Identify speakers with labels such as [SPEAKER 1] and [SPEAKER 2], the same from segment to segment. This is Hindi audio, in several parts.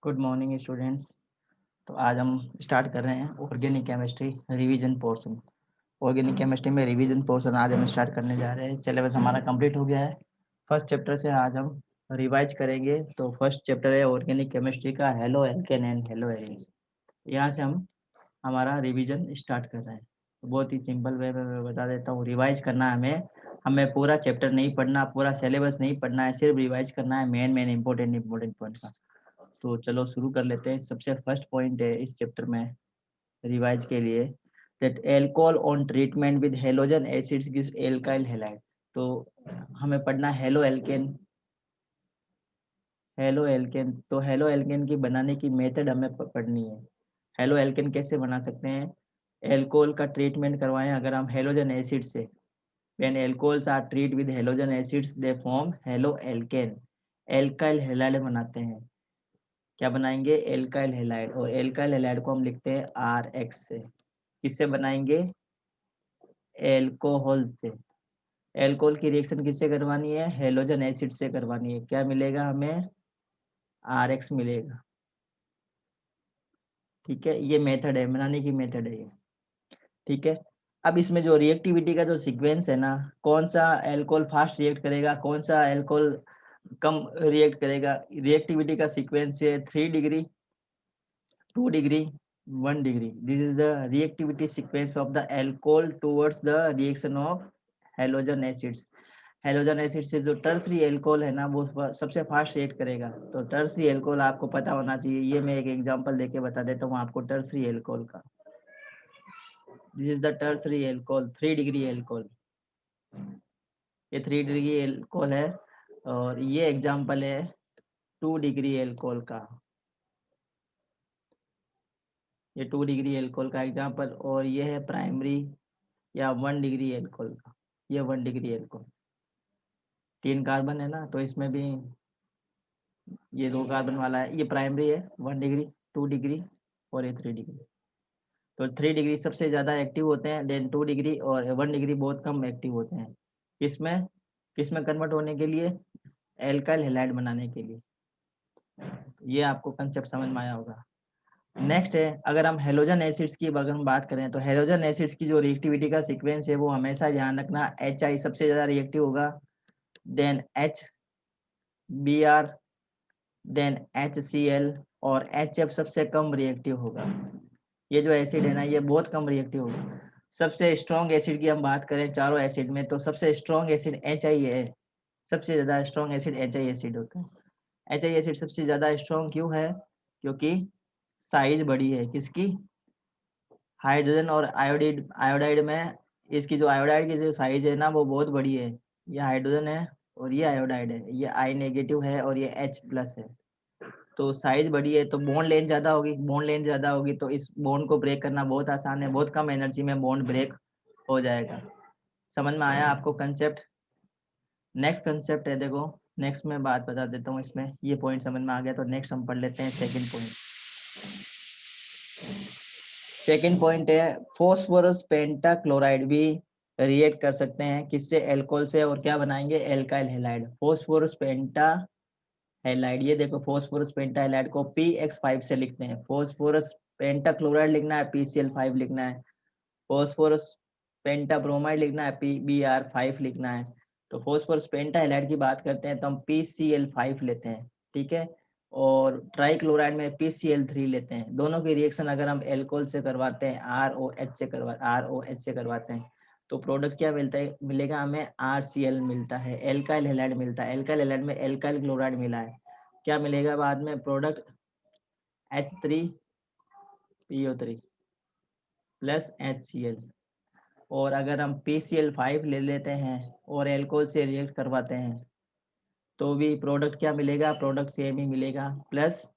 [SPEAKER 1] Good morning students. तो आज हम स्टार्ट कर रहे हैं organic chemistry revision portion. Organic chemistry में रिवीजन पोर्शन आज हम स्टार्ट करने जा रहे हैं। सिलेबस हमारा कंप्लीट हो गया है। फर्स्ट चैप्टर से आज हम रिवाइज करेंगे। तो फर्स्ट चैप्टर है ऑर्गेनिक केमिस्ट्री का halo alkane and hello arenes. यहाँ से हम हमारा रिवीजन स्टार्ट कर रहे हैं। तो बहुत ही सिंपल वे में मैं बता देता हूँ। रिवाइज करना हमें हमें पूरा चैप्टर नहीं पढ़ना, पूरा सिलेबस नहीं पढ़ना है, सिर्फ रिवाइज करना है मेन इंपॉर्टेंट पॉइंट का। तो चलो शुरू कर लेते हैं। सबसे फर्स्ट पॉइंट है इस चैप्टर में रिवाइज के लिए that alcohol on treatment with halogen acids gives alkyl halide. तो हमें पढ़ना हेलो एल्केन। तो हेलो एल्केन की बनाने की मेथड हमें पढ़नी है। हेलो एल्केन कैसे बना सकते हैं? एल्कोहल का ट्रीटमेंट करवाएं अगर हम हेलोजन एसिड से। When alcohols are treat with halogen acids they form halo alkane. Alkyl halide बनाते हैं। क्या बनाएंगे? Alkyl halide. और एल्काइल हैलाइड को हम लिखते हैं RX से। किससे बनाएंगे? एल्कोहल से। एल्कोहल की रिएक्शन किससे करवानी है? हेलोजन एसिड से करवानी है। क्या मिलेगा हमें? RX मिलेगा। ठीक है, ये मेथड है, बनाने की मेथड है ये। ठीक है, अब इसमें जो रिएक्टिविटी का जो सीक्वेंस है ना, कौन सा एल्कोहल फास्ट रिएक्ट करेगा, कौन सा एल्कोहल कम रिएक्ट करेगा, रिएक्टिविटी का सीक्वेंस है 3 degree, 2 degree, 1 degree. This is the reactivity sequence of the alcohol towards the reaction of halogen acids. Halogen acid से जो टर्सरी एल्कोहल है ना, वो सबसे फास्ट रिएक्ट करेगा। तो टर्सरी एल्कोहल आपको पता होना चाहिए। ये मैं एक एग्जांपल देके बता देता हूँ आपको टर्सरी एल्कोहल का। This is the tertiary alcohol, 3 degree alcohol. ये 3 डिग्री एल्कोहल है। और ये एग्जांपल है 2 डिग्री एल्कोहल का। ये 2 डिग्री एल्कोहल का एग्जांपल। और ये है प्राइमरी या 1 डिग्री एल्कोहल का। ये 1 डिग्री एल्कोहल, 3 कार्बन है ना, तो इसमें भी ये 2 कार्बन वाला है। ये प्राइमरी है 1 डिग्री, 2 डिग्री और ये 3 डिग्री। तो 3 डिग्री सबसे ज़्यादा एक्टिव होते हैं, देन 2 डिग्री और 1 डिग्री बहुत कम एक्टिव होते हैं। किसमें किसमें कन्वर्ट होने के लिए? एल्काइल हैलाइड बनाने के लिए। ये आपको कंसेप्ट समझ में आया होगा। नेक्स्ट है, अगर हम हेलोजन एसिड्स की अगर हम बात करें तो हेलोजन एसिड्स की जो रिएक्टिविटी का सीक्वेंस है वो हमेशा ध्यान रखना। HI सबसे ज़्यादा रिएक्टिव होगा, देन HBr, देन HCl और HF सबसे कम रिएक्टिव होगा। ये जो एसिड है ना, ये बहुत कम रिएक्टिव होगा। सबसे स्ट्रॉन्ग एसिड की हम बात करें चारों एसिड में, तो सबसे स्ट्रॉन्ग एसिड HI है। सबसे ज़्यादा स्ट्रॉन्ग एसिड HI एसिड होता है। HI एसिड सबसे ज़्यादा स्ट्रॉन्ग क्यों है? क्योंकि साइज बड़ी है। किसकी? हाइड्रोजन और आयोडाइड में इसकी जो आयोडाइड की जो साइज है ना, वो बहुत बड़ी है। ये हाइड्रोजन है और ये आयोडाइड है। ये I नेगेटिव है और ये H प्लस है। तो साइज बड़ी है तो बॉन्ड लेंथ ज़्यादा होगी। बॉन्ड लेंथ ज़्यादा होगी तो इस बॉन्ड को ब्रेक करना बहुत आसान है। बहुत कम एनर्जी में बॉन्ड ब्रेक हो जाएगा। समझ में आया आपको कंसेप्ट? नेक्स्ट कंसेप्ट है, देखो नेक्स्ट मैं बात बता देता हूँ इसमें। ये पॉइंट समझ में आ गया तो नेक्स्ट हम पढ़ लेते हैं सेकंड पॉइंट। सेकंड पॉइंट है फॉस्फोरस पेंटाक्लोराइड भी रिएक्ट कर सकते हैं। किससे? एल्कोहल से। और क्या बनाएंगे? Alkyl halide. फॉस्फोरस पेंटा हैलाइड, ये देखो फॉस्फोरस पेंटा हैलाइड को PX5 से लिखते हैं। फॉस्फोरस पेंटाक्लोराइड लिखना है, PCl5 लिखना है। फॉस्फोरस पेंटाब्रोमाइड लिखना है, PBr5 लिखना है। तो फॉस्फोरस पेंटा हैलाइड की बात करते हैं तो हम PCl5 लेते हैं। ठीक है, और ट्राइक्लोराइड में PCl3 लेते हैं। दोनों की रिएक्शन अगर हम एल्कोहल से करवाते हैं, ROH से करवाते हैं, तो प्रोडक्ट क्या मिलता है? मिलेगा हमें RCl मिलता है, एल्काइल हैलाइड मिलता है। एल्काइल हैलाइड में एल्काइल क्लोराइड मिला है। क्या मिलेगा बाद में प्रोडक्ट? H3PO3 plus HCl। और अगर हम PCl5 ले लेते हैं और एल्कोहल से रिएक्ट करवाते हैं तो भी प्रोडक्ट क्या मिलेगा? प्रोडक्ट सेम ही मिलेगा, प्लस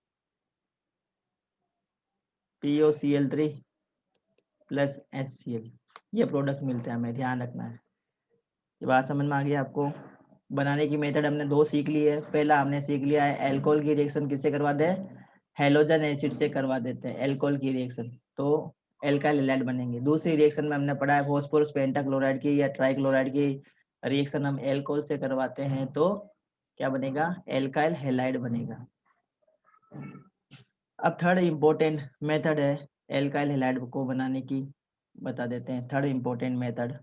[SPEAKER 1] POCl3 प्लस HCl। ये प्रोडक्ट मिलते हैं, हमें ध्यान रखना है। ये बात समझ में आ गई आपको? बनाने की मेथड हमने 2 सीख ली है। पहला हमने सीख लिया है एल्कोहल की रिएक्शन किससे करवाते हैं? हेलोजन एसिड से करवा देते हैं एल्कोहल की रिएक्शन, तो एल्काइल हैलाइड बनेंगे। दूसरी रिएक्शन में हमने पढ़ा है फॉस्फोरस पेंटाक्लोराइड की या ट्राइक्लोराइड की रिएक्शन हम एल्कोहल से करवाते हैं तो क्या बनेगा? एल्काइल हैलाइड बनेगा। अब थर्ड इम्पोर्टेंट मेथड है एल्काइल हैलाइड को बनाने की, बता देते हैं। थर्ड इम्पोर्टेंट मेथड,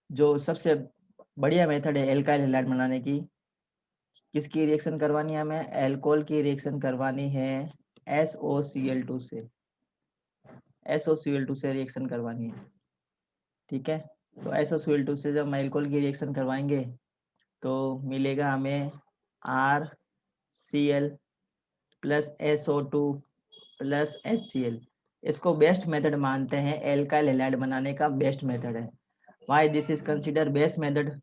[SPEAKER 1] जो सबसे बढ़िया मेथड है एल्काइल हैलाइड बनाने की, किसकी रिएक्शन करवानी है हमें? एल्कोहल की रिएक्शन करवानी है SOCl2 से, SOCl2 से रिएक्शन करवानी है, ठीक है। तो SOCl2 से जब हम एल्कोहल की रिएक्शन करवाएंगे तो मिलेगा हमें RCl plus SO2 plus HCl। इसको बेस्ट मेथड मानते हैं, एल्काइल हैलाइड बनाने का बेस्ट मेथड है। Why this is considered best method?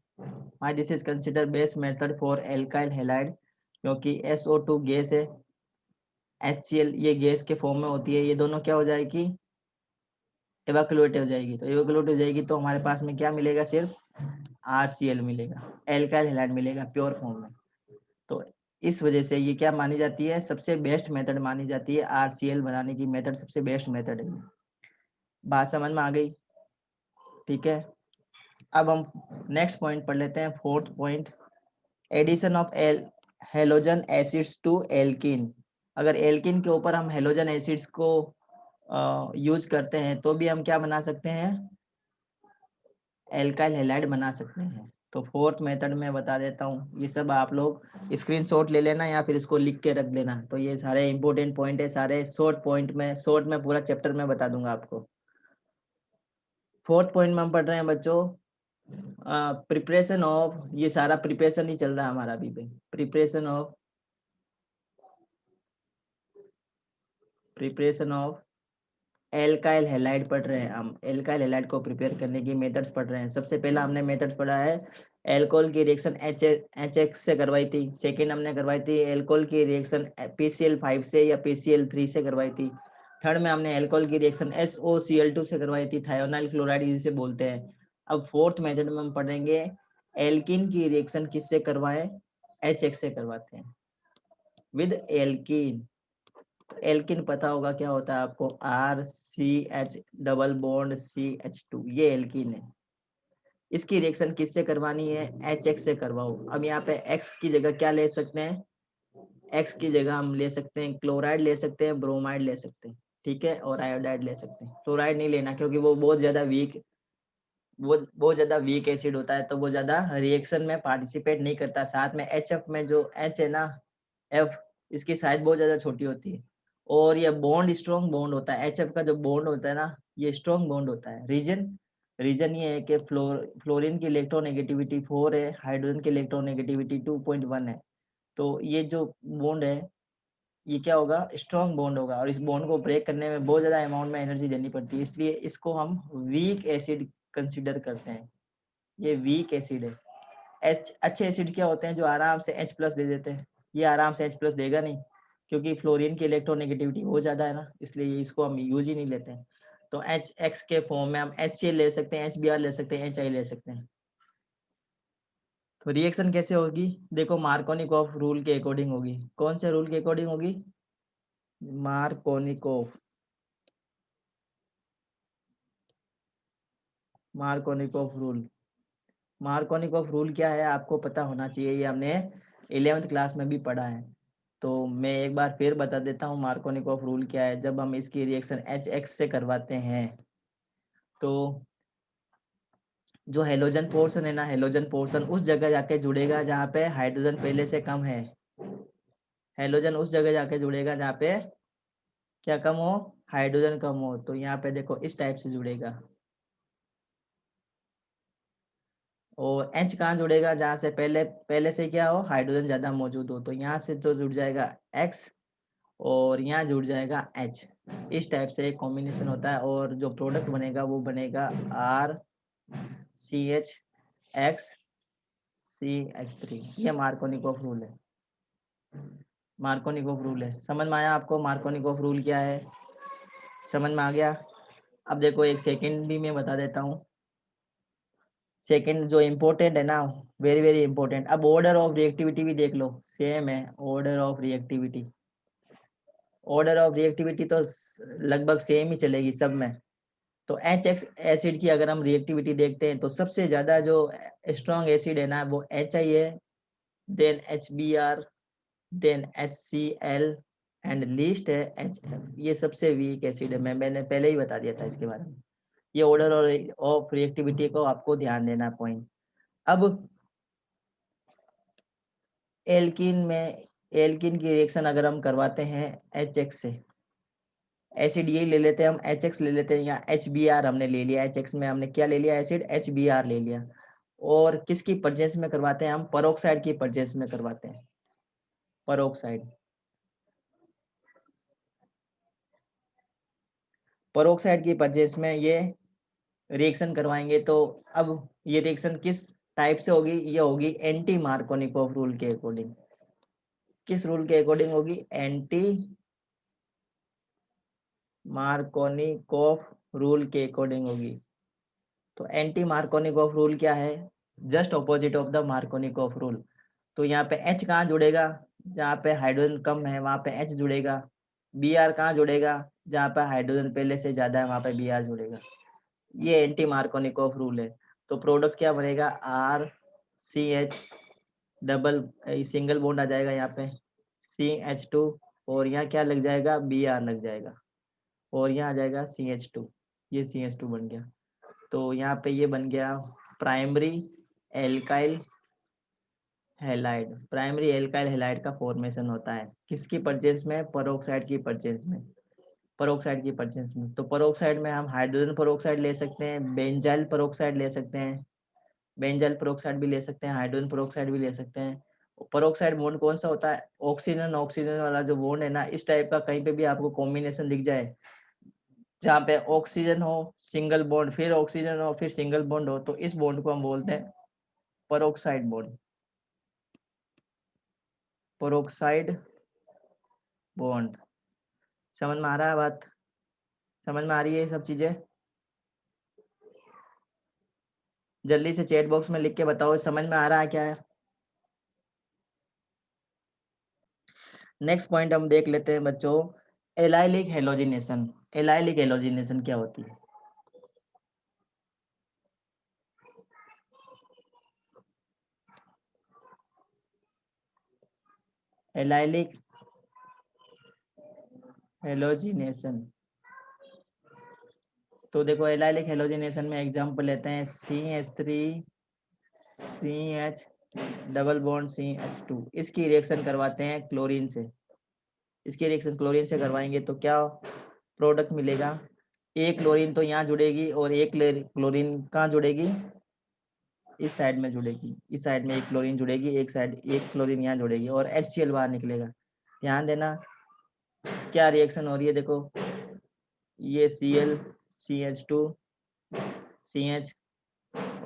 [SPEAKER 1] Why this is considered best method for alkyl halide? क्योंकि SO2 गैस है, HCl ये गैस के फॉर्म में होती है, ये दोनों क्या हो जाएगी? एवाक्युलेट हो जाएगी। तो एवाक्युलेट हो जाएगी तो हमारे पास में क्या मिलेगा? सिर्फ RCl मिलेगा, एल्काइल हैलाइड मिलेगा प्योर फॉर्म में। तो इस वजह से ये क्या मानी जाती है? सबसे बेस्ट मेथड मानी जाती है। RCl बनाने की मेथड सबसे बेस्ट मेथड है। बात समझ में आ गई? ठीक है। अब हम नेक्स्ट पॉइंट पढ़ लेते हैं, fourth point, addition of halogen acids to alkene. अगर एल्कीन के ऊपर हम हेलोजन एसिड्स को यूज करते हैं तो भी हम क्या बना सकते हैं? एल्काइल हैलाइड बना सकते हैं। तो फोर्थ मेथड में बता देता हूँ, ये सब आप लोग स्क्रीनशॉट ले लेना या फिर इसको लिख के रख देना। तो ये सारे इंपॉर्टेंट पॉइंट है, सारे शॉर्ट में पूरा चैप्टर में बता दूंगा आपको। फोर्थ पॉइंट में हम पढ़ रहे हैं बच्चों प्रिपरेशन ऑफ, ये सारा प्रिपरेशन ही चल रहा है हमारा अभी पे, प्रिपरेशन ऑफ एल्काइल हैलाइड पढ़ रहे हैं हम। एल्काइल हैलाइड को प्रिपेयर करने की मेथड्स पढ़ रहे हैं। सबसे पहला हमने मेथड्स पढ़ा है, एल्कोहल की रिएक्शन HX से करवाई थी। सेकेंड हमने करवाई थी एल्कोहल की रिएक्शन PCl5 से या PCl3 से करवाई थी। थर्ड में हमने एल्कोहल की रिएक्शन SOCl2 से करवाई थी, थायोनाइल क्लोराइड जिसे बोलते हैं। अब फोर्थ मेथड में हम पढ़ेंगे एल्किन की रिएक्शन किससे करवाएं? HX से करवाते हैं विद एल्किन। एल्किन पता होगा क्या होता है आपको? RCH डबल बॉन्ड CH2, ये एल्किन है। इसकी रिएक्शन किससे करवानी है? HX से करवाओ। अब यहाँ पे X की जगह क्या ले सकते हैं? X की जगह हम ले सकते हैं क्लोराइड ले सकते हैं, ब्रोमाइड ले सकते हैं, ठीक है, और आयोडाइड ले सकते हैं। क्लोराइड नहीं लेना क्योंकि वो बहुत ज्यादा वीक एसिड होता है, तो वो ज्यादा रिएक्शन में पार्टिसिपेट नहीं करता। साथ में HF में जो H है ना, F, इसकी साइज बहुत ज्यादा छोटी होती है और ये बॉन्ड स्ट्रॉन्ग बॉन्ड होता है। HF का जो बॉन्ड होता है ना, ये स्ट्रॉन्ग बॉन्ड होता है। रीजन ये है कि फ्लोरीन की इलेक्ट्रोनेगेटिविटी 4 है, हाइड्रोजन की इलेक्ट्रोनेगेटिविटी 2.1 है। तो ये जो बॉन्ड है ये क्या होगा? स्ट्रॉन्ग बॉन्ड होगा, और इस बॉन्ड को ब्रेक करने में बहुत ज्यादा अमाउंट में एनर्जी देनी पड़ती है, इसलिए इसको हम वीक एसिड कंसिडर करते हैं। ये वीक एसिड है। अच्छे एसिड क्या होते हैं? जो आराम से H प्लस दे देते हैं। ये आराम से H प्लस देगा नहीं क्योंकि फ्लोरीन की इलेक्ट्रोनेगेटिविटी बहुत ज्यादा है ना, इसलिए इसको हम यूज ही नहीं लेते हैं। तो HX के फॉर्म में हम HCl ले सकते हैं, HBr ले सकते हैं, HI ले सकते हैं। तो रिएक्शन कैसे होगी? देखो, मार्कोनिकॉफ रूल के अकॉर्डिंग होगी। कौन से रूल के अकॉर्डिंग होगी? Markovnikov rule. मार्कोनिकॉफ रूल क्या है आपको पता होना चाहिए, ये हमने 11th क्लास में भी पढ़ा है। तो मैं एक बार फिर बता देता हूँ मार्कोनिकॉफ रूल क्या है। जब हम इसकी रिएक्शन HX से करवाते हैं तो जो हेलोजन पोर्शन है ना, हेलोजन पोर्शन उस जगह जाके जुड़ेगा जहाँ पे हाइड्रोजन पहले से कम है। हेलोजन उस जगह जाके जुड़ेगा जहाँ पे क्या कम हो? हाइड्रोजन कम हो। तो यहाँ पे देखो इस टाइप से जुड़ेगा। और H कहाँ जुड़ेगा? जहाँ से पहले से क्या हो? हाइड्रोजन ज्यादा मौजूद हो। तो यहाँ से तो जुड़ जाएगा X और यहाँ जुड़ जाएगा H। इस टाइप से एक कॉम्बिनेशन होता है और जो प्रोडक्ट बनेगा वो बनेगा RCHX3। ये मार्कोनिकॉफ रूल है। मार्कोनिकॉफ रूल है। समझ में आया आपको मार्कोनिकॉफ रूल क्या है? समझ में आ गया? अब देखो एक सेकंड भी मैं बता देता हूँ। सेकंड जो इम्पोर्टेंट है ना, वेरी वेरी इंपॉर्टेंट। अब ऑर्डर ऑफ रिएक्टिविटी भी देख लो, सेम है order of reactivity. Order of reactivity तो लगभग सेम ही चलेगी सब में। तो HX एसिड की अगर हम रिएक्टिविटी देखते हैं तो सबसे ज्यादा जो स्ट्रॉन्ग एसिड है ना वो HI है, then HBr, then HCl and least है HF, ये सबसे वीक एसिड है। मैंने पहले ही बता दिया था इसके बारे में। ये ऑर्डर और ऑफ रिएक्टिविटी को आपको ध्यान देना पॉइंट। अब एल्कीन की रिएक्शन अगर हम करवाते हैं HX से, एसिड ये ले लेते हैं हम, HX ले लेते हैं या HBr हमने ले लिया, HX में हमने क्या ले लिया एसिड, HBr ले लिया। और किसकी प्रेजेंस में करवाते हैं हम, परोक्साइड की प्रेजेंस में करवाते हैं, परोक्साइड। परोक्साइड की प्रेजेंस में ये रिएक्शन करवाएंगे। तो अब ये रिएक्शन किस टाइप से होगी, ये होगी एंटी मार्कोनिकोव रूल के अकॉर्डिंग। किस रूल के अकॉर्डिंग होगी, एंटी मार्कोनिकोव रूल के अकॉर्डिंग होगी। तो एंटी मार्कोनिकोव रूल क्या है, just opposite of the Markovnikov rule. तो यहाँ पे H कहाँ जुड़ेगा, जहाँ पे हाइड्रोजन कम है वहां पे H जुड़ेगा। Br कहाँ जुड़ेगा, जहाँ पे हाइड्रोजन पहले से ज्यादा है वहां पे Br जुड़ेगा। ये एंटी मार्कोनिकोव रूल है। तो प्रोडक्ट क्या बनेगा, RCH डबल सिंगल बॉन्ड आ जाएगा यहाँ पे CH2, और यहाँ क्या लग जाएगा, Br लग जाएगा, और यहाँ आ जाएगा CH2, ये CH2 बन गया। तो यहाँ पे ये बन गया primary alkyl halide. Primary alkyl halide का फॉर्मेशन होता है किसकी प्रेजेंस में, परोक्साइड की प्रेजेंस में, परोक्साइड की प्रेजेंस में। तो परोक्साइड में हम हाइड्रोजन परोक्साइड ले सकते हैं, बेंजाइल परोक्साइड ले सकते हैं, बेंजाइल परोक्साइड भी ले सकते हैं, हाइड्रोजन परोक्साइड भी ले सकते हैं। परोक्साइड बॉन्ड कौन सा होता है, ऑक्सीजन ऑक्सीजन वाला जो बॉन्ड है ना, इस टाइप का कहीं पे भी आपको कॉम्बिनेशन दिख जाए जहाँ पे ऑक्सीजन हो सिंगल बॉन्ड, फिर ऑक्सीजन हो फिर सिंगल बॉन्ड हो, तो इस बॉन्ड को हम बोलते हैं परोक्साइड बॉन्ड, परोक्साइड बॉन्ड। समझ में आ रहा है बात, समझ में आ रही है ये सब चीजें। जल्दी से चैट बॉक्स में लिख के बताओ समझ में आ रहा है क्या है। नेक्स्ट पॉइंट हम देख लेते हैं बच्चों, एलाइलिक हेलोजिनेशन। एलाइलिक हेलोजिनेशन क्या होती है, एलाइलिक हेलोजिनेशन। तो देखो एलाइलिक हेलोजिनेशन में एग्जांपल लेते हैं CH3 CH double bond CH2, इसकी रिएक्शन करवाते हैं क्लोरीन से। इसकी रिएक्शन क्लोरीन से करवाएंगे तो क्या प्रोडक्ट मिलेगा, एक क्लोरीन तो यहाँ जुड़ेगी और एक क्लोरीन कहाँ जुड़ेगी, इस साइड में जुड़ेगी, इस साइड में एक क्लोरीन जुड़ेगी, एक साइड एक क्लोरीन यहाँ जुड़ेगी और HCl बाहर निकलेगा। ध्यान देना क्या रिएक्शन हो रही है, देखो ये Cl CH2 CH,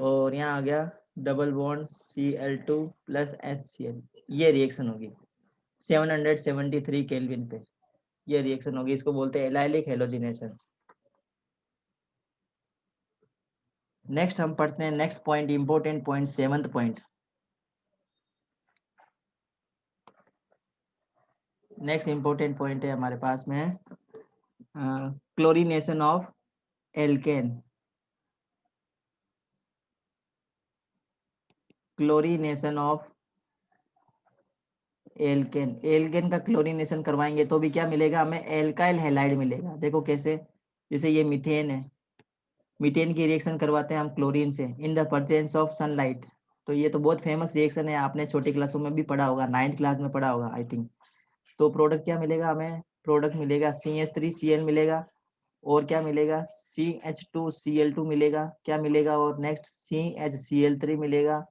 [SPEAKER 1] और यहाँ आ गया double bond Cl2 plus HCl, ये रिएक्शन होगी 773 केल्विन पे, ये रिएक्शन होगी, इसको बोलते हैं एलाइलिक हेलोजिनेशन। नेक्स्ट हम पढ़ते हैं next point, important point, 7th पॉइंट। नेक्स्ट इंपॉर्टेंट पॉइंट है हमारे पास में chlorination of alkane. Chlorination of alkane, alkane का क्लोरीनेशन करवाएंगे तो भी क्या मिलेगा हमें, एल्काइल हैलाइड मिलेगा। देखो कैसे, जैसे ये मीथेन है, मीथेन की रिएक्शन करवाते हैं हम क्लोरीन से in the presence of sunlight. तो ये तो बहुत फेमस रिएक्शन है, आपने छोटी क्लासों में भी पढ़ा होगा, 9th क्लास में पढ़ा होगा आई थिंक। तो प्रोडक्ट क्या मिलेगा हमें, प्रोडक्ट मिलेगा CH3Cl मिलेगा, और क्या मिलेगा CH2Cl2 मिलेगा, क्या मिलेगा, और नेक्स्ट CHCl3 मिलेगा,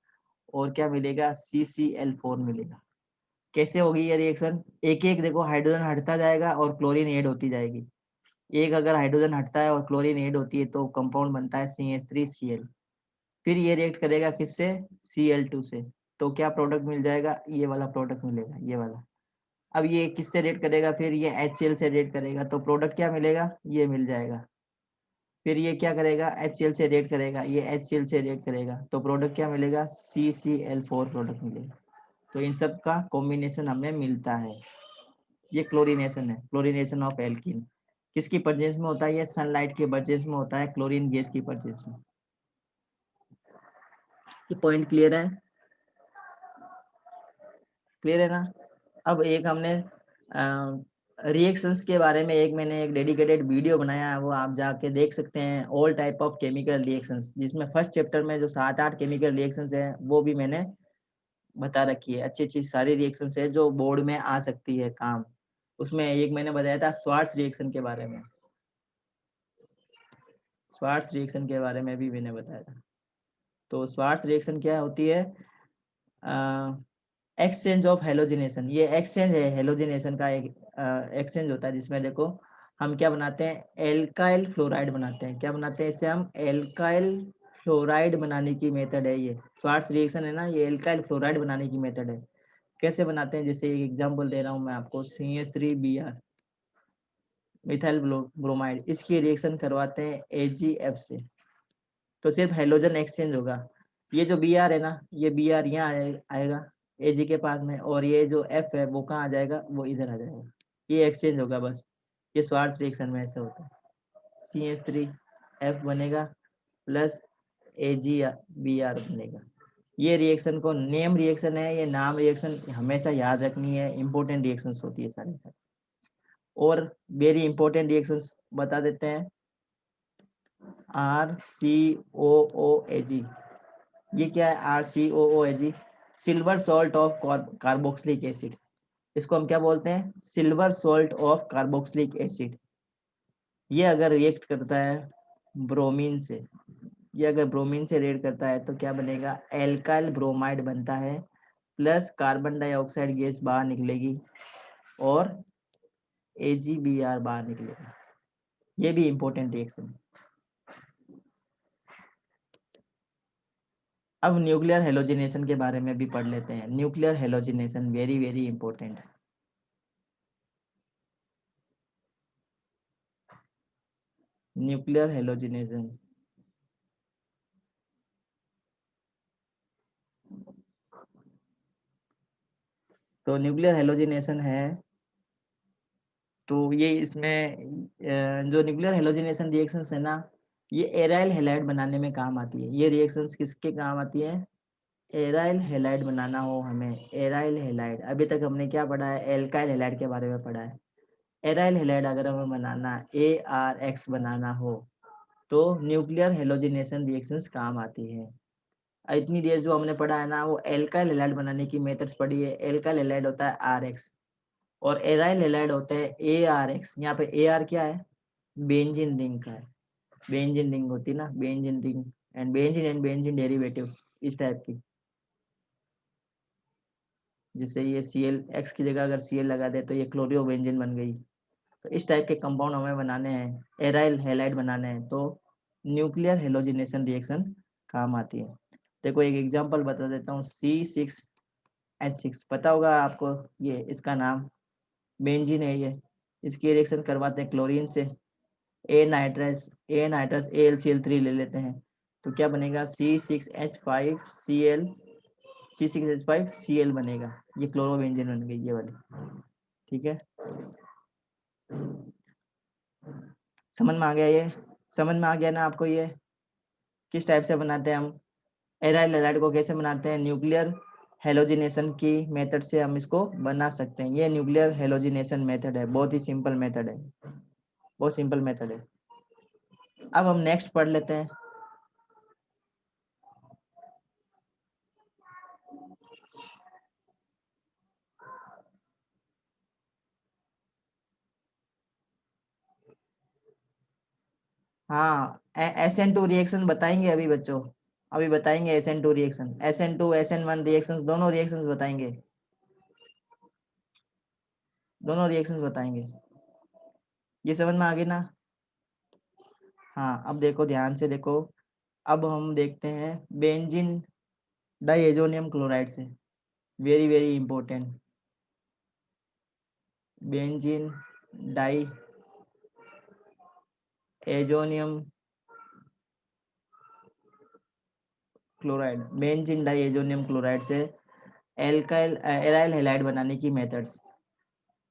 [SPEAKER 1] और क्या मिलेगा CCl4 मिलेगा। कैसे होगी ये रिएक्शन, एक एक देखो हाइड्रोजन हटता जाएगा और क्लोरीन ऐड होती जाएगी। एक अगर हाइड्रोजन हटता है और क्लोरीन ऐड होती है तो कंपाउंड बनता है CH3Cl। फिर ये रिएक्ट करेगा किससे, Cl2 से, तो क्या प्रोडक्ट मिल जाएगा, ये वाला प्रोडक्ट मिलेगा, ये वाला। अब ये किससे रेट करेगा, फिर ये HCl से रेट करेगा तो प्रोडक्ट क्या मिलेगा, ये मिल जाएगा। फिर ये क्या करेगा, HCl से रेट करेगा, ये HCl से रेट करेगा तो प्रोडक्ट क्या मिलेगा, CCl4 प्रोडक्ट मिलेगा। तो इन सब का कॉम्बिनेशन हमें मिलता है, ये क्लोरीनेशन है, क्लोरीनेशन ऑफ एल्कीन। किसकी प्रेजेंस में होता है, ये सनलाइट के प्रेजेंस में होता है, क्लोरीन गैस की प्रेजेंस में। ये पॉइंट क्लियर है, क्लियर है ना। अब एक हमने रिएक्शंस के बारे में मैंने एक डेडिकेटेड वीडियो बनाया है, वो आप जाके देख सकते हैं, all type of chemical reactions, जिसमें फर्स्ट चैप्टर में जो 7-8 केमिकल रिएक्शंस हैं वो भी मैंने बता रखी है। अच्छी-अच्छी सारी रिएक्शंस है जो बोर्ड में आ सकती है काम। उसमें एक मैंने बताया था स्वार्ट्स रिएक्शन के बारे में। स्वार्ट्स रिएक्शन के बारे में भी मैंने बताया था। तो स्वार्ट्स रिएक्शन क्या होती है? Exchange of halogenation. ये एक्सचेंज है हेलोजिनेशन का, एक एक्सचेंज होता है जिसमें देखो हम क्या बनाते हैं, एल्काइल फ्लोराइड बनाते हैं। क्या बनाते हैं? इसे हम एल्काइल फ्लोराइड बनाने की मेथड है। ये स्वार्ट्स रिएक्शन है ना, ये एल्काइल फ्लोराइड बनाने की मेथड है। कैसे बनाते हैं? जैसे एक एग्जांपल दे रहा हूँ मैं आपको, CH3Br मिथाइल ब्रोमाइड, इसकी रिएक्शन करवाते हैं AgF से, तो सिर्फ हेलोजन एक्सचेंज होगा। ये जो Br है ना, ये Br यहाँ आएगा Ag के पास में, और ये जो F है वो कहाँ आ जाएगा? वो इधर आ जाएगा। ये एक्सचेंज होगा बस। ये स्वार्ट्स रिएक्शन में ऐसे होता है। CH3F बनेगा प्लस AgBr बनेगा। ये रिएक्शन को नेम रिएक्शन है, ये नाम रिएक्शन हमेशा याद रखनी है, इंपॉर्टेंट रिएक्शंस होती है सारी। और वेरी इंपॉर्टेंट रिएक्शंस बता देते हैं। RCOOAg, ये क्या है? RCOOAg silver salt of carboxylic acid. इसको हम क्या बोलते हैं? Silver salt of carboxylic acid. ये अगर रिएक्ट करता है ब्रोमीन से, ये अगर ब्रोमीन से रिएक्ट करता है तो क्या बनेगा? एल्काइल ब्रोमाइड बनता है, प्लस कार्बन डाइऑक्साइड गैस बाहर निकलेगी और AgBr बाहर निकलेगा। ये भी इंपॉर्टेंट रिएक्शन है। अब न्यूक्लियर हेलोजिनेशन के बारे में भी पढ़ लेते हैं। Nuclear halogenation very very important है। न्यूक्लियर हेलोजिनेशन, तो न्यूक्लियर हेलोजिनेशन है, तो ये इसमें जो न्यूक्लियर हेलोजिनेशन रिएक्शंस है ना, ये एराइल हैलाइड बनाने में काम आती है। ये रिएक्शंस किसके काम आती है? एराइल हैलाइड बनाना हो हमें, एराइल हैलाइड। अभी तक हमने क्या पढ़ा है? एल्काइल हैलाइड के बारे में पढ़ा है। एराइल हैलाइड अगर हमें बनाना, ARX बनाना हो, तो न्यूक्लियर हेलोजिनेशन रिएक्शंस काम आती है। इतनी देर जो हमने पढ़ा है ना, वो एल्काइल हैलाइड बनाने की मेथड्स पढ़ी है। एल्काइल हैलाइड होता है RX और एराइल हैलाइड होता है ARX। यहाँ पे AR क्या है? बेंजीन रिंग का है। बेंजीन रिंग होती है ना, benzene ring and benzene derivatives, इस टाइप की। जैसे ये Cl, X की जगह अगर Cl लगा दे तो ये क्लोरियो बेंजीन बन गई। तो इस टाइप के कंपाउंड हमें बनाने हैं, एराइल हैलाइड बनाने हैं, तो न्यूक्लियर हेलोजिनेशन रिएक्शन काम आती है। देखो एक एग्जांपल बता देता हूँ, C6H6 पता होगा आपको, ये इसका नाम बेंजीन है। ये इसकी रिएक्शन करवाते हैं क्लोरीन से, ए नाइट्रस AlCl3 ले लेते हैं, तो क्या बनेगा? C6H5Cl बनेगा। ये क्लोरोबेंजीन बन गई, ये वाली। ठीक है, समझ में आ गया? ये समझ में आ गया ना आपको? ये किस टाइप से बनाते हैं हम एराइल हैलाइड को, कैसे बनाते हैं? न्यूक्लियर हेलोजिनेशन की मेथड से हम इसको बना सकते हैं। ये न्यूक्लियर हेलोजिनेशन मेथड है, बहुत ही सिंपल मेथड है, बहुत सिंपल मेथड है। अब हम नेक्स्ट पढ़ लेते हैं। हाँ, SN2 रिएक्शन बताएंगे अभी बच्चों, अभी बताएंगे SN2 reaction, SN2 SN1 reactions, दोनों रिएक्शंस बताएंगे, दोनों रिएक्शंस बताएंगे। ये समझ में आ गई ना? हाँ, अब देखो ध्यान से देखो। अब हम देखते हैं बेंजीन डाइएजोनियम क्लोराइड से, very very important. Benzene diazonium chloride, benzene diazonium chloride से एराइल हैलाइड बनाने की मेथड्स।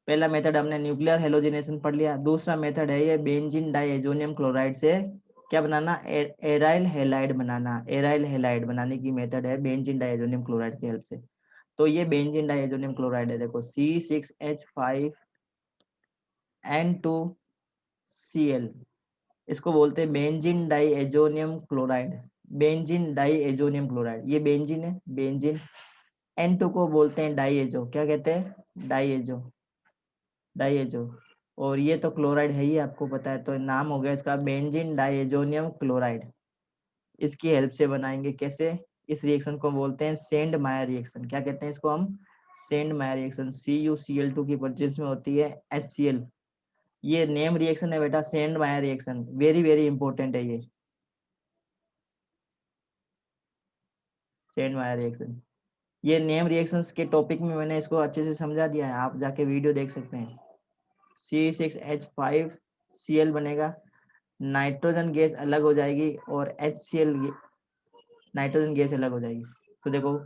[SPEAKER 1] पहला मेथड हमने न्यूक्लियर हेलोजिनेशन पढ़ लिया। दूसरा मेथड है ये बेंजीन डाई एजोनियम क्लोराइड से क्या बनाना? एराइल हैलाइड बनाना। एराइल हैलाइड बनाने की मेथड है बेंजीन डाई एजोनियम क्लोराइड की हेल्प से। तो ये बेंजीन डाई एजोनियम क्लोराइड है, देखो C6H5 N2Cl, इसको बोलते हैं benzene diazonium chloride. Benzene diazonium chloride, ये बेंजीन है, बेंजीन। N2 को बोलते हैं डाइएजो, क्या कहते हैं, डाइएजो, डाइएजो। और ये तो क्लोराइड है ही, आपको पता है, तो नाम हो गया इसका बेंजीन डाइएजोनियम क्लोराइड। इसकी हेल्प से बनाएंगे, कैसे, इस रिएक्शन को बोलते हैं सेंड मायर रिएक्शन। क्या कहते हैं इसको हम, सेंड मायर रिएक्शन। CuCl2 की प्रेजेंस में होती है HCl। ये नेम रिएक्शन है बेटा, सेंड मायर रिएक्शन, वेरी वेरी इंपॉर्टेंट है ये, सेंड मायर रिएक्शन। ये नेम रिएक्शंस के टॉपिक में मैंने इसको अच्छे से समझा दिया है, आप जाके वीडियो देख सकते हैं। C6H5Cl बनेगा, नाइट्रोजन गैस अलग हो जाएगी और HCl नाइट्रोजन गैस अलग हो जाएगी। तो देखो,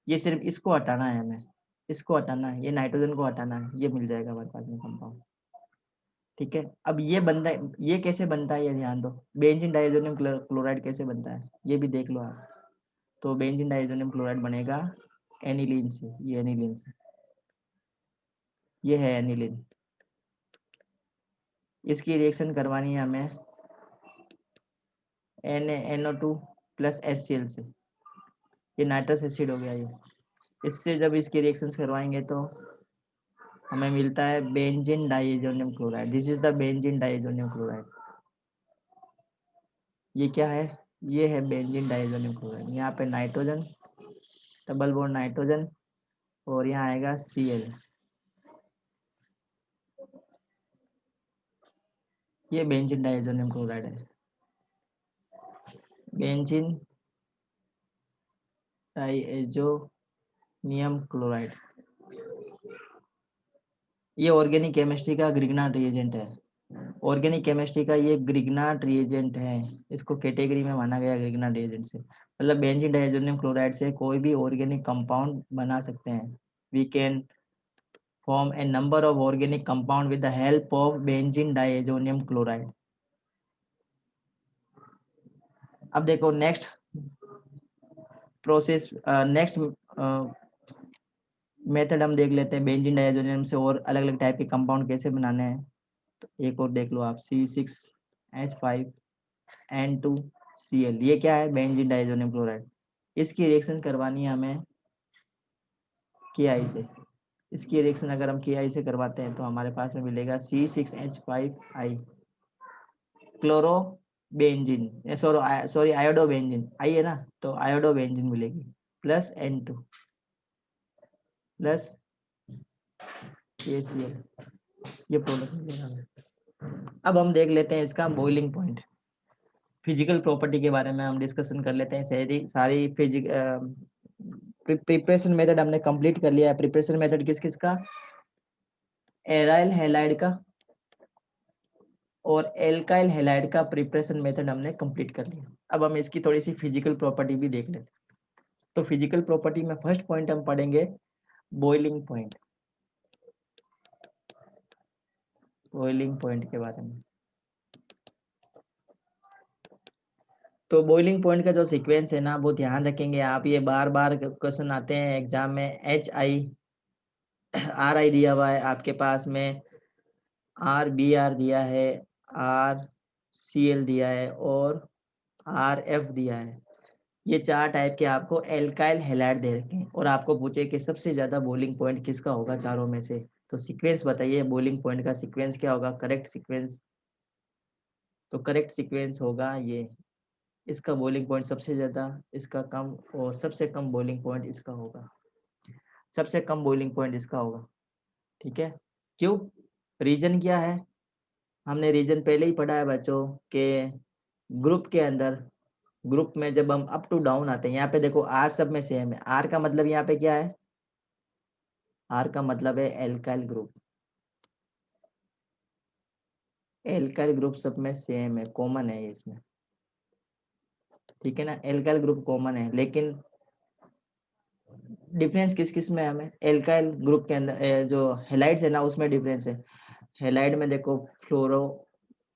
[SPEAKER 1] ये सिर्फ इसको हटाना है हमें, इसको हटाना है, ये नाइट्रोजन को हटाना है, ये मिल जाएगा हमारे पास में कंपाउंड। ठीक है, अब ये बनता है, ये कैसे बनता है ये ध्यान दो, बेंजीन डाइएजोनियम क्लोराइड कैसे बनता है ये भी देख लो आप। तो बेंजीन डाइएजोनियम क्लोराइड बनेगा एनिलीन से, ये एनिलीन से, ये है एनिलीन। इसकी रिएक्शन करवानी है हमें NaNO2 प्लस HCl से, ये नाइट्रस एसिड हो गया ये। इससे जब इसकी रिएक्शंस करवाएंगे तो हमें मिलता है benzene diazonium chloride. This is the benzene diazonium chloride. ये क्या है, ये है बेंजीन डाइएजोनियम क्लोराइड। यहाँ पे नाइट्रोजन, डबल बॉन्ड नाइट्रोजन, और यहाँ आएगा Cl। ये बेंजीन डाइएजोनियम क्लोराइड है, बेंजीन डाइएजोनियम क्लोराइड। ये ऑर्गेनिक केमिस्ट्री का ग्रिग्नार्ड रिएजेंट है, ऑर्गेनिक केमिस्ट्री का ये ग्रिग्नार्ड रिएजेंट है, इसको कैटेगरी में माना गया ग्रिग्नार्ड रिएजेंट से। मतलब बेंजीन डाइएजोनियम क्लोराइड से कोई भी ऑर्गेनिक कंपाउंड बना सकते हैं। We can form a number of organic compound with the help of benzene diazonium chloride. अब देखो नेक्स्ट प्रोसेस, नेक्स्ट मेथड हम देख लेते हैं बेंजीन डाइएजोनियम से और अलग अलग टाइप के कंपाउंड कैसे बनाने हैं। तो एक और देख लो आप, C6H5N2Cl, ये क्या है, बेंजीन डाइएजोनियम क्लोराइड। इसकी रिएक्शन करवानी है हमें KI से। इसकी रिएक्शन अगर हम KI से करवाते हैं तो हमारे पास में मिलेगा C6H5I chlorobenzene, sorry iodobenzene, I है ना, तो आयोडो बेंजीन मिलेगी, प्लस N2 प्लस KCl, ये प्रोडक्ट मिलेगा हमें। अब हम देख लेते हैं इसका बॉइलिंग पॉइंट, फिजिकल प्रॉपर्टी के बारे में हम डिस्कशन कर लेते हैं। सारी प्रिपरेशन मेथड हमने कंप्लीट कर लिया है। प्रिपरेशन मेथड किस किस का, एराइल हैलाइड का और एल्काइल हैलाइड का प्रिपरेशन मेथड हमने कंप्लीट कर लिया। अब हम इसकी थोड़ी सी फिजिकल प्रॉपर्टी भी देख लेते हैं। तो फिजिकल प्रॉपर्टी में फर्स्ट पॉइंट हम पढ़ेंगे बॉइलिंग पॉइंट, बॉइलिंग पॉइंट के बारे में। तो बॉइलिंग पॉइंट का जो सीक्वेंस है ना, वो ध्यान रखेंगे आप, ये बार बार क्वेश्चन आते हैं एग्जाम में। RI दिया हुआ है आपके पास में, RBr दिया है, RCl दिया है और RF दिया है। ये चार टाइप के आपको एल्काइल हैलाइड दे रखे हैं और आपको पूछे कि सबसे ज्यादा बॉइलिंग पॉइंट किसका होगा चारों में से। तो सीक्वेंस बताइए, बॉइलिंग पॉइंट का सीक्वेंस क्या होगा, करेक्ट सीक्वेंस। तो करेक्ट सीक्वेंस होगा ये, इसका बॉइलिंग पॉइंट सबसे ज्यादा, इसका कम, और सबसे कम बॉइलिंग पॉइंट इसका होगा, सबसे कम बॉइलिंग पॉइंट इसका होगा। ठीक है, क्यों, रीजन क्या है, हमने रीजन पहले ही पढ़ा है बच्चों के ग्रुप के अंदर। ग्रुप में जब हम अप टू डाउन आते हैं, यहाँ पे देखो आर सब में सेम है, आर का मतलब यहाँ पे क्या है, आर का मतलब है एल्काइल ग्रुप, एल्काइल ग्रुप सब में सेम है, कॉमन है इसमें। ठीक है ना, एल्काइल ग्रुप कॉमन है, लेकिन डिफरेंस किस किस में है हमें, एल्काइल ग्रुप के अंदर जो हेलाइड्स है ना उसमें डिफरेंस है। हेलाइड में देखो फ्लोरो,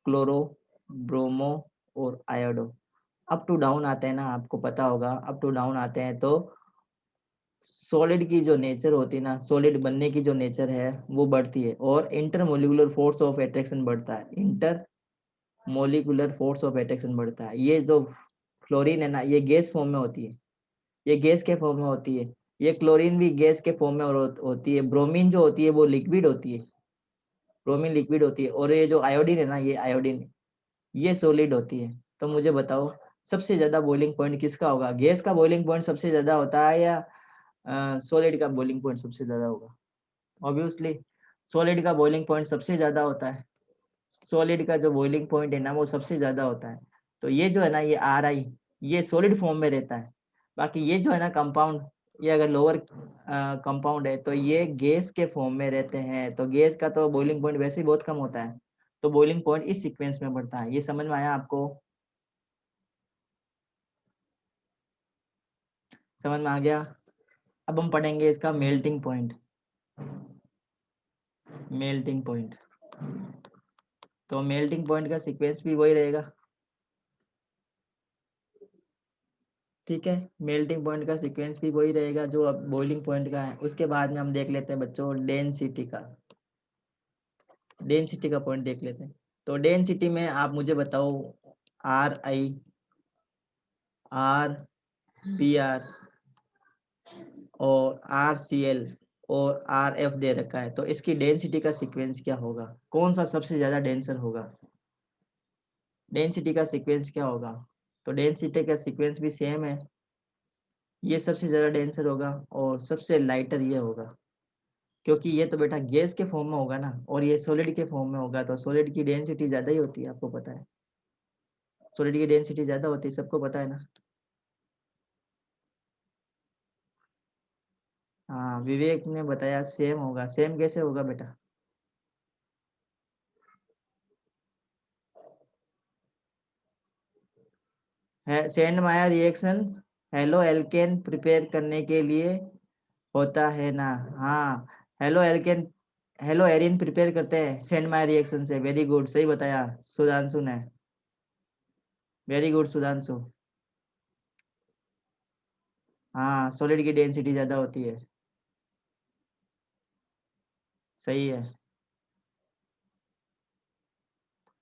[SPEAKER 1] क्लोरो, ब्रोमो और आयोडो। अप टू डाउन आते हैं ना, आपको पता होगा, अप टू डाउन आते हैं तो सॉलिड की जो नेचर होती है ना, सॉलिड बनने की जो नेचर है वो बढ़ती है, और इंटरमोलिकुलर फोर्स ऑफ अट्रैक्शन बढ़ता है। Inter molecular force of attraction बढ़ता है। ये जो फ्लोरीन है ना, ये गैस फॉर्म में होती है, ये गैस के फॉर्म में होती है। ये क्लोरीन भी गैस के फॉर्म में होती है। ब्रोमीन जो होती है वो लिक्विड होती है, ब्रोमीन लिक्विड होती है। और ये जो आयोडीन है ना, ये आयोडीन, ये सॉलिड होती है। तो मुझे बताओ सबसे ज्यादा बॉइलिंग पॉइंट किसका होगा? गैस का बॉइलिंग पॉइंट सबसे ज्यादा होता है या सॉलिड का बॉइलिंग पॉइंट सबसे ज्यादा होगा? ऑब्वियसली सॉलिड का बॉइलिंग पॉइंट सबसे ज्यादा होता है। सॉलिड का जो बॉइलिंग पॉइंट है ना वो सबसे ज्यादा होता है। तो ये जो है ना, ये आर आई, ये सॉलिड फॉर्म में रहता है। बाकी ये जो है ना कंपाउंड, ये अगर लोअर कंपाउंड है तो ये गैस के फॉर्म में रहते हैं। तो गैस का तो बॉइलिंग पॉइंट वैसे ही बहुत कम होता है, तो बॉइलिंग पॉइंट इस सीक्वेंस में बढ़ता है। ये समझ में आया आपको? समझ में आ गया? अब हम पढ़ेंगे इसका मेल्टिंग पॉइंट। मेल्टिंग पॉइंट, तो मेल्टिंग पॉइंट का सीक्वेंस भी वही रहेगा। ठीक है, मेल्टिंग पॉइंट का सीक्वेंस भी वही रहेगा जो अब बॉइलिंग पॉइंट का है। उसके बाद में हम देख लेते हैं बच्चों डेंसिटी का, डेंसिटी का पॉइंट देख लेते हैं। तो डेंसिटी में आप मुझे बताओ, are I, R P R और आर सी एल और आर एफ दे रखा है। तो इसकी डेंसिटी का सीक्वेंस क्या होगा? कौन सा सबसे ज्यादा डेंसर होगा? डेंसिटी का सीक्वेंस क्या होगा? तो डेंसिटी का सीक्वेंस भी सेम है, ये सबसे ज्यादा डेंसर होगा और सबसे लाइटर ये होगा। क्योंकि ये तो बेटा गैस के फॉर्म में होगा ना, और ये सॉलिड के फॉर्म में होगा, तो सॉलिड की डेंसिटी ज्यादा ही होती है, आपको पता है। सॉलिड की डेंसिटी ज्यादा होती है, सबको पता है ना। हाँ, विवेक ने बताया सेम होगा। सेम कैसे होगा बेटा? है सेंड माया रिएक्शन हेलो एल्केन प्रिपेयर करने के लिए होता है ना। हाँ, halo alkane, hello Erin prepare करते हैं सेंड माया रिएक्शन से। वेरी गुड, सही बताया सुधांशु ने। Very good Sudhanshu. हाँ, सॉलिड की डेंसिटी ज्यादा होती है, सही है।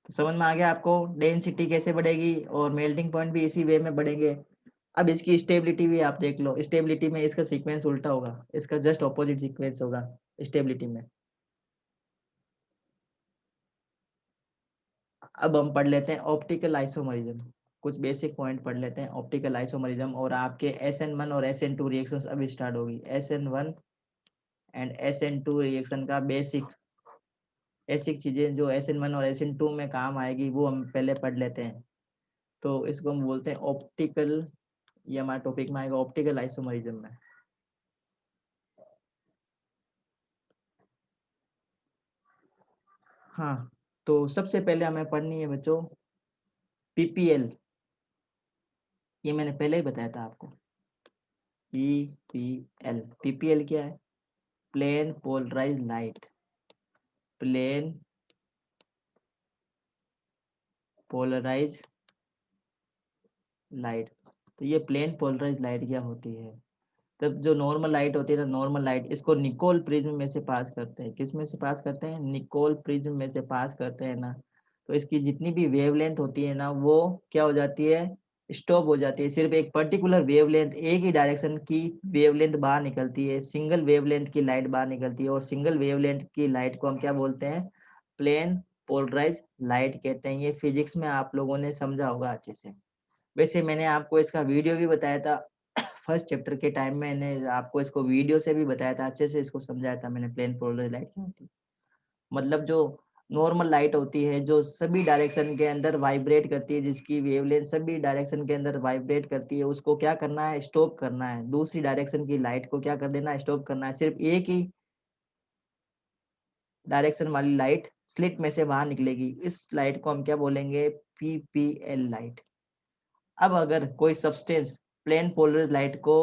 [SPEAKER 1] तो समझ में आ गया आपको डेंसिटी कैसे बढ़ेगी, और मेल्टिंग पॉइंट भी इसी वे में बढ़ेंगे। अब इसकी स्टेबिलिटी भी आप देख लो। स्टेबिलिटी में इसका सीक्वेंस उल्टा होगा, इसका जस्ट ऑपोजिट सीक्वेंस होगा स्टेबिलिटी में। अब हम पढ़ लेते हैं ऑप्टिकल आइसोमरिज्म। कुछ बेसिक पॉइंट पढ़ लेते हैं ऑप्टिकल आइसोमरिज्म, और आपके SN1 और SN2 रिएक्शंस अब स्टार्ट होगी। SN1 एंड SN2 रिएक्शन का बेसिक बेसिक चीजें जो SN1 और SN2 में काम आएगी वो हम पहले पढ़ लेते हैं। तो इसको हम बोलते हैं ऑप्टिकल, ये हमारे टॉपिक में आएगा ऑप्टिकल आइसोमरिज्म में। हाँ, तो सबसे पहले हमें पढ़नी है बच्चों PPL। ये मैंने पहले ही बताया था आपको। PPL, PPL क्या है? Plane polarise light, plane polarise light. तो ये प्लेन पोलराइज लाइट क्या होती है? तब जो नॉर्मल लाइट होती है ना, नॉर्मल लाइट, इसको निकोल प्रिज्म में से पास करते हैं। किस में से पास करते हैं? निकोल प्रिज्म में से पास करते हैं ना। तो इसकी जितनी भी वेवलेंथ होती है ना, वो क्या हो जाती है? स्टॉप हो जाती है। सिर्फ एक पर्टिकुलर वेवलेंथ, एक ही डायरेक्शन की वेवलेंथ बाहर निकलती है, सिंगल वेवलेंथ की लाइट बाहर निकलती है। और सिंगल वेवलेंथ की लाइट को हम क्या बोलते हैं? प्लेन पोलराइज लाइट कहते हैं। ये फिजिक्स में आप लोगों ने समझा होगा अच्छे से। वैसे मैंने आपको इसका वीडियो भी बताया था फर्स्ट चैप्टर के टाइम में। मैंने आपको इसको वीडियो से भी बताया था, अच्छे से इसको समझाया था मैंने। प्लेन पोलराइज लाइट क्या होती है? मतलब जो नॉर्मल लाइट होती है जो सभी डायरेक्शन के अंदर वाइब्रेट करती है, जिसकी वेवलेंथ सभी डायरेक्शन के अंदर वाइब्रेट करती है, उसको क्या करना है? स्टॉप करना है। दूसरी डायरेक्शन की लाइट को क्या कर देना है? स्टॉप करना है। सिर्फ एक ही डायरेक्शन वाली लाइट स्लिट में से बाहर निकलेगी। इस लाइट को हम क्या बोलेंगे? PPL light. अब अगर कोई सब्सटेंस प्लेन पोलराइज लाइट को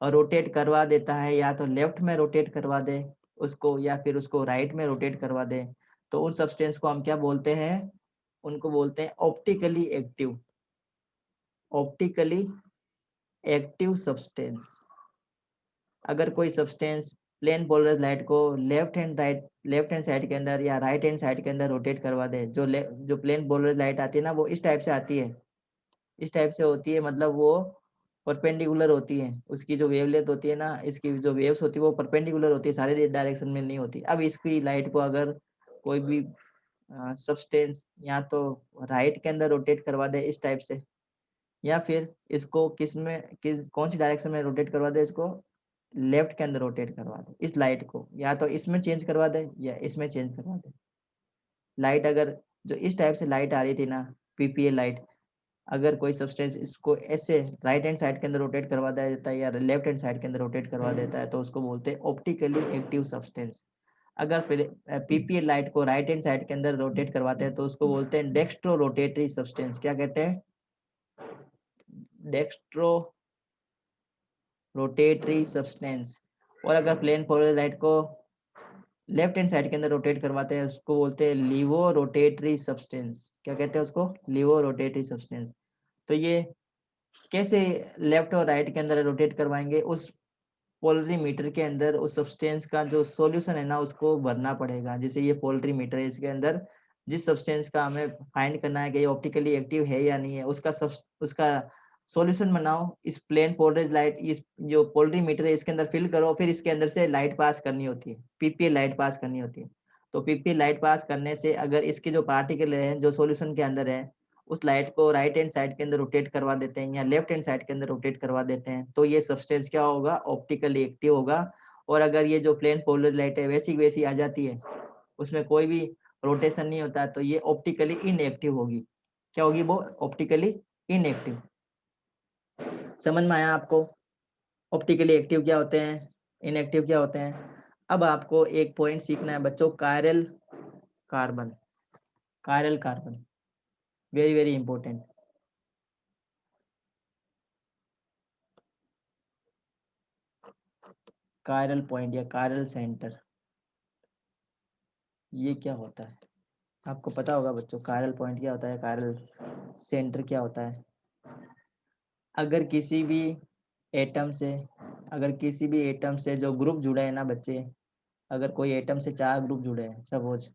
[SPEAKER 1] रोटेट करवा देता है, या तो लेफ्ट में रोटेट करवा दे उसको, या फिर उसको राइट में रोटेट करवा दे, तो उन सब्सटेंस को हम क्या बोलते हैं? उनको बोलते हैं optically active, optically active substance. अगर कोई सब्सटेंस प्लेन पोलराइज लाइट को लेफ्ट हैंड साइड के अंदर या राइट हैंड साइड के अंदर रोटेट करवा दे, जो प्लेन पोलराइज लाइट आती है ना, वो इस टाइप से आती है, इस टाइप से होती है, मतलब वो परपेंडिकुलर होती है, उसकी जो वेवलेंथ होती है ना, इसकी जो वेव्स होती है वो परपेंडिकुलर होती है, सारे डायरेक्शन में नहीं होती। अब इसकी लाइट को अगर कोई भी सब्सटेंस या तो राइट के अंदर रोटेट करवा दे इस टाइप से, या फिर इसको कौन सी डायरेक्शन में रोटेट करवा दे, इसको लेफ्ट के अंदर रोटेट करवा दे, इस लाइट को या तो इसमें चेंज करवा दे या इसमें चेंज करवा दे। लाइट अगर जो इस टाइप से लाइट आ रही थी ना, पीपीए लाइट, अगर कोई सब्सटेंस इसको ऐसे राइट हैंड साइड के अंदर रोटेट करवा देता है या लेफ्ट हैंड साइड के अंदर रोटेट करवा देता है, तो उसको बोलते हैं ऑप्टिकली एक्टिव सब्सटेंस। अगर पीपीए लाइट को राइट हैंड साइड के अंदर रोटेट करवाते हैं तो उसको बोलते हैं डेक्स्ट्रो रोटेटरी सब्सटेंस। क्या कहते हैं? Dextro rotatory substance. और अगर प्लेन पोलराइज लाइट को लेफ्ट हैंड साइड के अंदर रोटेट करवाते हैं उसको बोलते हैं लीवो रोटेटरी सब्सटेंस। क्या कहते हैं उसको? Laevo rotatory substance. तो ये कैसे लेफ्ट और राइट के अंदर रोटेट करवाएंगे? उस पोलरीमीटर के अंदर उस सब्सटेंस का जो सॉल्यूशन है ना, उसको भरना पड़ेगा। जैसे ये पोलरीमीटर है, इसके अंदर जिस सब्सटेंस का हमें फाइंड करना है कि ये ऑप्टिकली एक्टिव है या नहीं है, उसका सॉल्यूशन बनाओ। इस प्लेन पोलराइज लाइट, इस जो पोलरीमीटर है इसके अंदर फिल करो, फिर इसके अंदर से लाइट पास करनी होती है, पीपीए लाइट पास करनी होती है। तो पीपीए लाइट पास करने से अगर इसके जो पार्टिकल है जो सॉल्यूशन के अंदर है, उस लाइट को राइट हैंड साइड के अंदर रोटेट करवा देते हैं या लेफ्ट हैंड साइड के अंदर रोटेट करवा देते हैं, तो ये सब्सटेंस क्या होगा? ऑप्टिकली एक्टिव होगा। और अगर ये जो प्लेन पोलर लाइट है वैसी वैसी आ जाती है, उसमें कोई भी रोटेशन नहीं होता, तो ये ऑप्टिकली इनएक्टिव होगी। क्या होगी वो? Optically inactive. समझ में आया आपको? ऑप्टिकली एक्टिव क्या होते हैं, इनएक्टिव क्या होते हैं? अब आपको एक पॉइंट सीखना है बच्चों, chiral carbon. Chiral carbon very very important. Chiral point या कायरल सेंटर, ये क्या होता है? आपको पता होगा बच्चों, कायरल पॉइंट क्या होता है, कायरल सेंटर क्या होता है? अगर किसी भी एटम से अगर किसी भी एटम से जो ग्रुप जुड़े हैं ना बच्चे, अगर कोई एटम से 4 ग्रुप जुड़े हैं सपोज,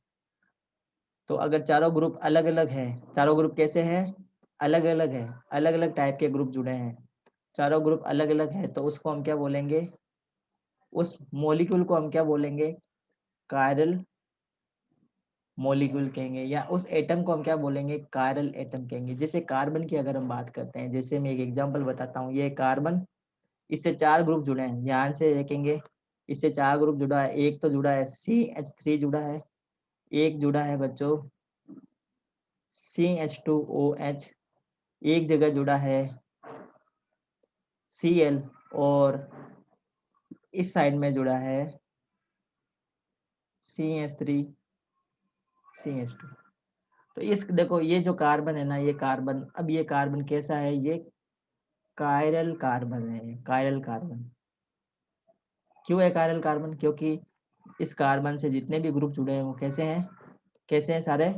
[SPEAKER 1] तो अगर चारों ग्रुप अलग अलग हैं, चारों ग्रुप कैसे हैं? अलग अलग है, अलग अलग टाइप के ग्रुप जुड़े हैं, चारों ग्रुप अलग अलग है, तो उसको हम क्या बोलेंगे? उस मॉलिक्यूल को हम क्या बोलेंगे? कायरल मॉलिक्यूल कहेंगे। या उस एटम को हम क्या बोलेंगे? कायरल एटम कहेंगे। जैसे कार्बन की अगर हम बात करते हैं, जैसे मैं एक एग्जांपल बताता हूँ, ये कार्बन, इससे 4 ग्रुप जुड़े हैं, ध्यान से देखेंगे। इससे 4 ग्रुप जुड़ा है, एक तो जुड़ा है CH3 जुड़ा है, एक जुड़ा है बच्चों CH2OH, एक जगह जुड़ा है Cl, और इस साइड में जुड़ा है CH3CH2। तो इस देखो, ये जो कार्बन है ना, ये कार्बन, अब ये कार्बन कैसा है? ये कायरल कार्बन है, कायरल कार्बन। क्यों है कायरल कार्बन? क्योंकि इस कार्बन से जितने भी ग्रुप जुड़े हैं वो कैसे हैं? कैसे हैं सारे?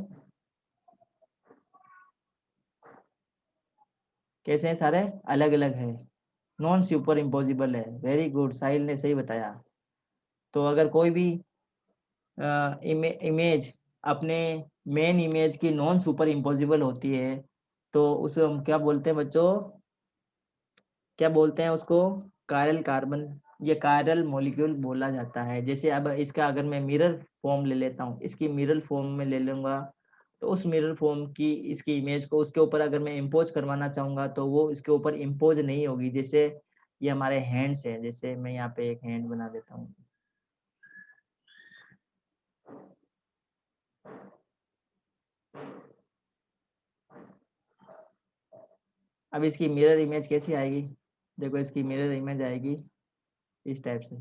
[SPEAKER 1] कैसे हैं सारे? अलग अलग है, नॉन सुपर इम्पोजिबल है। वेरी गुड, साहिल ने सही बताया। तो अगर कोई भी इमेज अपने मेन इमेज की नॉन सुपर इम्पोजिबल होती है, तो उसे हम क्या बोलते हैं बच्चों? क्या बोलते हैं उसको? कायरल कार्बन, ये कायरल मॉलिक्यूल बोला जाता है। जैसे अब इसका अगर मैं मिरर फॉर्म ले लेता हूँ, इसकी मिरर फॉर्म में ले लूंगा, तो उस मिरर फॉर्म की इसकी इमेज को उसके ऊपर अगर मैं इम्पोज करवाना चाहूंगा, तो वो इसके ऊपर इम्पोज नहीं होगी। जैसे ये हमारे हैंड्स हैं, जैसे मैं यहाँ पे एक हैंड बना देता हूँ। अब इसकी मिरर इमेज कैसी आएगी? देखो, इसकी मिरर इमेज आएगी इस टाइप से।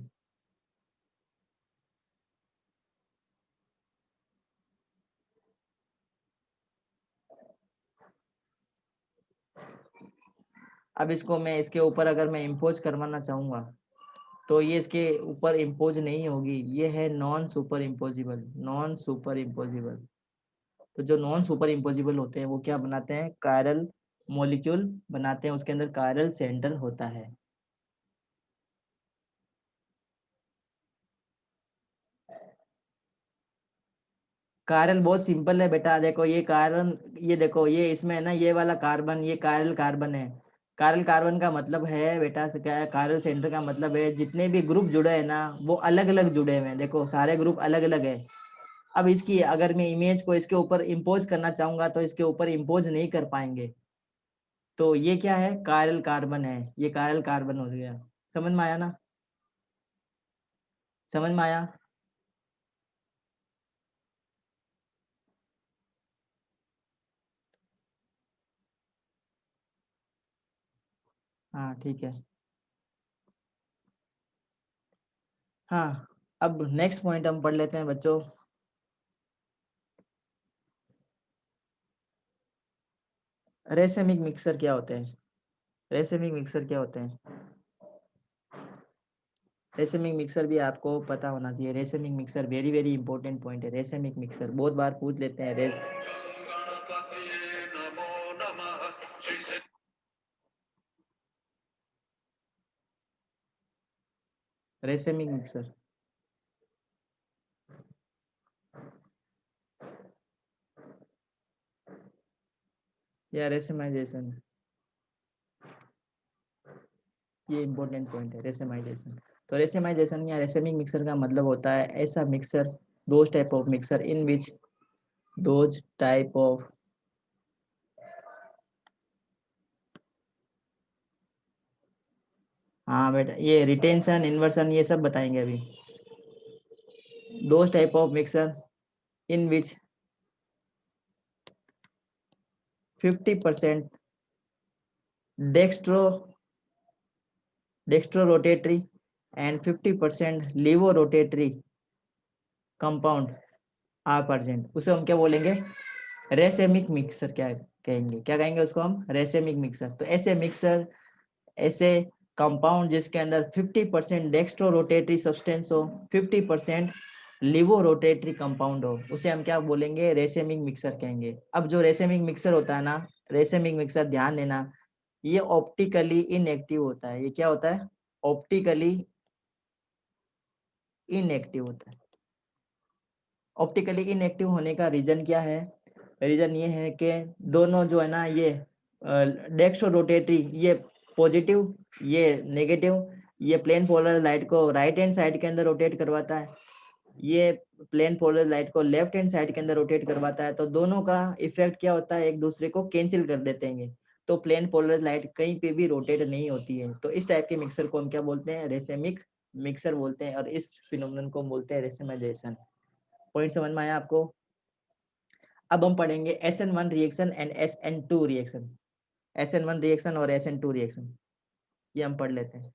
[SPEAKER 1] अब इसको मैं इसके ऊपर अगर मैं इम्पोज करवाना चाहूंगा, तो ये इसके ऊपर इम्पोज नहीं होगी, ये है non super imposable, non super imposable. तो जो नॉन सुपर इम्पोजिबल होते हैं वो क्या बनाते हैं? कायरल मॉलिक्यूल बनाते हैं, उसके अंदर कायरल सेंटर होता है। कायरल बहुत सिंपल है बेटा, देखो ये कार्बन, ये देखो ये इसमें है ना, ये वाला कार्बन, ये कायरल कार्बन है। कायरल कार्बन का मतलब है बेटा से क्या है, कायरल सेंटर का मतलब है जितने भी ग्रुप जुड़े हैं ना वो अलग अलग जुड़े हुए हैं, देखो सारे ग्रुप अलग अलग है। अब इसकी अगर मैं इमेज को इसके ऊपर इम्पोज करना चाहूंगा तो इसके ऊपर इम्पोज नहीं कर पाएंगे। तो ये क्या है, कायरल कार्बन है, ये कायरल कार्बन हो गया। समझ में आया ना, समझ में आया। हाँ ठीक है। हाँ, अब नेक्स्ट पॉइंट हम पढ़ लेते हैं बच्चों। रेसेमिक मिक्सर क्या होते हैं, रेसेमिक मिक्सर क्या होते हैं। रेसेमिक मिक्सर भी आपको पता होना चाहिए, racemic mixer very very important point है। रेसेमिक मिक्सर बहुत बार पूछ लेते हैं रेसेमिक मिक्सर, या रेसेमाइजेशन, ये इंपॉर्टेंट पॉइंट है रेसेमाइजेशन। तो रेसेमाइजेशन या रेसेमिक मिक्सर का मतलब होता है ऐसा mixture, those type of mixture in which, those type of, हाँ बेटा ये रिटेंशन इन्वर्सन ये सब बताएंगे अभी। Those type of mixture in which 50% dextro dextro rotatory and 50% laevo rotatory compound are present, उसे हम क्या बोलेंगे, रेसेमिक मिक्सर, क्या कहेंगे, क्या कहेंगे उसको हम, रेसेमिक मिक्सर। तो ऐसे मिक्सर, ऐसे कंपाउंड जिसके अंदर 50% डेक्स्ट्रो रोटेटरी सब्सटेंस हो, 50% लिवो रोटेटरी कंपाउंड हो, उसे हम क्या बोलेंगे, रेसेमिक मिक्सर कहेंगे। अब जो रेसेमिक मिक्सर होता है ना, रेसेमिक मिक्सर ध्यान देना, ये ऑप्टिकली इनएक्टिव होता है। ये क्या होता है, ऑप्टिकली इनएक्टिव होता है। ऑप्टिकली इनएक्टिव होने का रीजन क्या है, रीजन ये है कि दोनों जो है ना, ये डेक्स्ट्रो रोटेटरी, ये पॉजिटिव, ये नेगेटिव, ये प्लेन पोलर लाइट को राइट हैंड साइड के अंदर रोटेट करवाता है, ये प्लेन पोलर लाइट को लेफ्ट हैंड साइड के अंदर रोटेट करवाता है। तो दोनों का इफेक्ट क्या होता है, एक दूसरे को कैंसिल कर देते हैं। तो प्लेन पोलर लाइट कहीं पे भी रोटेट नहीं होती है। तो इस टाइप के मिक्सर को हम क्या बोलते हैं, रेसेमिक मिक्सर बोलते हैं, और इस फिनोमेनन को बोलते हैं रेसेमाइजेशन। पॉइंट समझ में आया आपको। अब हम पढ़ेंगे SN1 reaction and SN2 reaction, SN1 reaction और SN2 रिएक्शन, ये हम पढ़ लेते हैं।